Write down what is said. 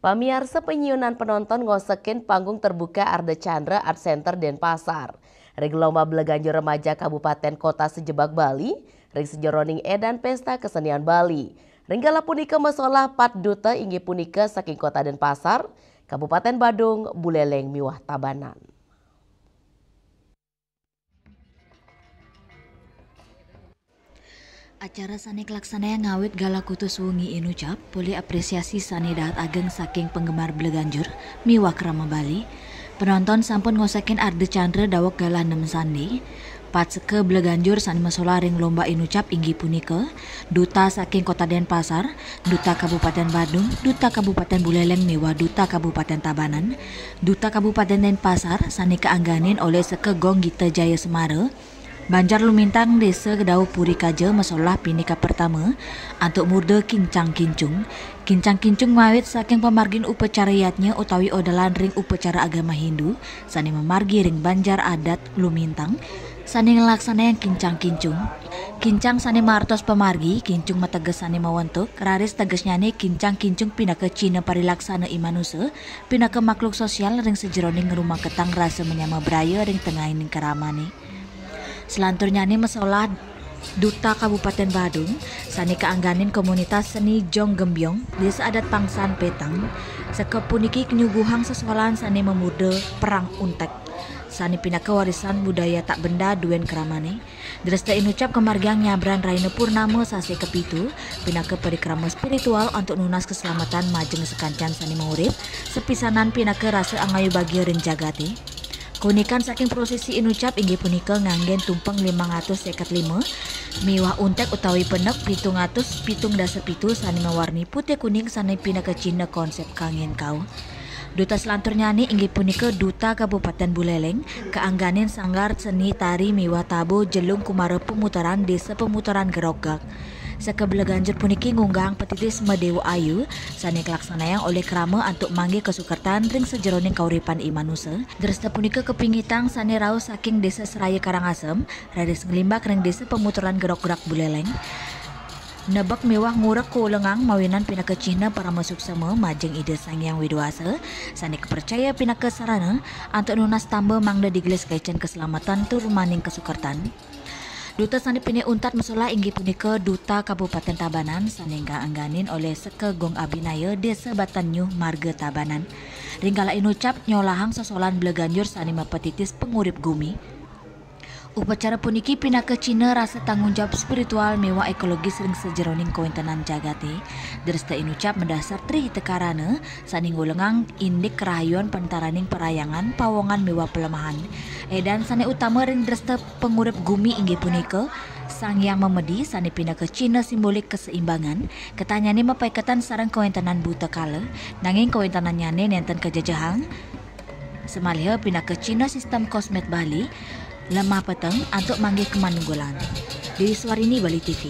Pamiarsa penyunan penonton ngosekin panggung terbuka Arda Chandra Art Center Denpasar. Ring lomba belaganjo remaja Kabupaten Kota Sejebak Bali, ring sejoroning edan pesta kesenian Bali. Ringgala punika mesolah pat duta inggih punika saking Kota Denpasar, Kabupaten Badung, Buleleng miwah Tabanan. Acara sani kelaksana yang ngawit gala kutus wengi inucap boleh apresiasi sani dahat ageng saking penggemar beleganjur miwah krama Bali. Penonton sampun ngosekin Arda Chandra dawak gala 6 sandi. Pat seke beleganjur sani mesola ring lomba inucap inggih punika duta saking Kota Denpasar, duta Kabupaten Badung, duta Kabupaten Buleleng miwah duta Kabupaten Tabanan, duta Kabupaten Denpasar sani keangganin oleh seke Gong Gita Jaya Semara. Banjar Lumintang Desa Kedau Puri Kaja mesolah pinika pertama untuk murda Kincang Kincung. Kincang Kincung mawit saking pemargin upacarayatnya utawi odalan ring upacara agama Hindu sani memargi ring Banjar adat Lumintang sani ngelaksana yang Kincang Kincung. Kincang sani martos pemargi, kincung mateges sani mawentuk, raris tegesnya nih Kincang Kincung pinaka Cina parilaksana imanusa, pinaka makhluk sosial ring sejeroning rumah ketang rasa menyama braya ring tengah ini keramane. Selanturnya ini mesolah duta Kabupaten Badung sani keangganin komunitas seni Jong Gembyong desa adat Pangsan Petang sekepuniki kenyuguhang sesolan sani memuda perang untek sani pinaka warisan budaya tak benda duen keramane. Dresta inucap kemargiang nyabran Raina Purnama sase kepitu pinaka perikrama spiritual untuk nunas keselamatan majeng sekancan sani mengurip sepisanan pinaka rasa angayu bagi ring jagate. Kunikan saking prosesi inucap inggih punika nganggen tumpeng 555 miwah untek utawi penek 707 sani mewarni putih kuning sani pinaka Cina konsep kangen kau. Duta selanturnya ini inggih punika duta Kabupaten Buleleng keangganin sanggar seni tari miwah tabo jelung kumara pemutaran desa pemutaran Gerogak. Sekebeleganjur puniki ngunggang petitis Medewa Ayu sani kelaksanayang oleh krama untuk manggi kesukertan ring sejeroning kauripan imanusa. Dresta punika kepingitang sani raus saking desa Seraya Karangasem raris ngelimbak ring desa pemutaran Gerok-gerak Buleleng. Nebak mewah ngurek kulengang mawinan pinaka Cina para masuk sama majeng ide sangyang widwasa sani kepercaya pinaka sarana untuk nunas tambah mangda digles kaitan keselamatan turumaning kesukertan. Duta sani pini untat mesolah inggih punika duta Kabupaten Tabanan sani angganin oleh seke Gong Abinaya desa Batanyuh Marga Tabanan. Ringgala inucap nyolahang sesolan beleganjur sani mapetitis pengurip gumi. Upacara puniki pinaka Cina rasa tanggung jawab spiritual mewah ekologis ring sejeroning kawintenan jagate. Dresta inucap mendasar tri tekarana sani ngulengang indik kerahayuan pentaraning perayangan pawongan mewah pelemahan. Edan sani utama ring dresta pengurip gumi inggih punika sang yang memedi sani pinaka Cina simbolik keseimbangan. Ketanyane mapaikatan sarang kawintenan buta kala nanging kawintenan nyane nenten kejajahang. Semalih pinaka Cina sistem kosmet Bali lemah peteng untuk manggih kemanunggulan. Dari Suarini Bali TV.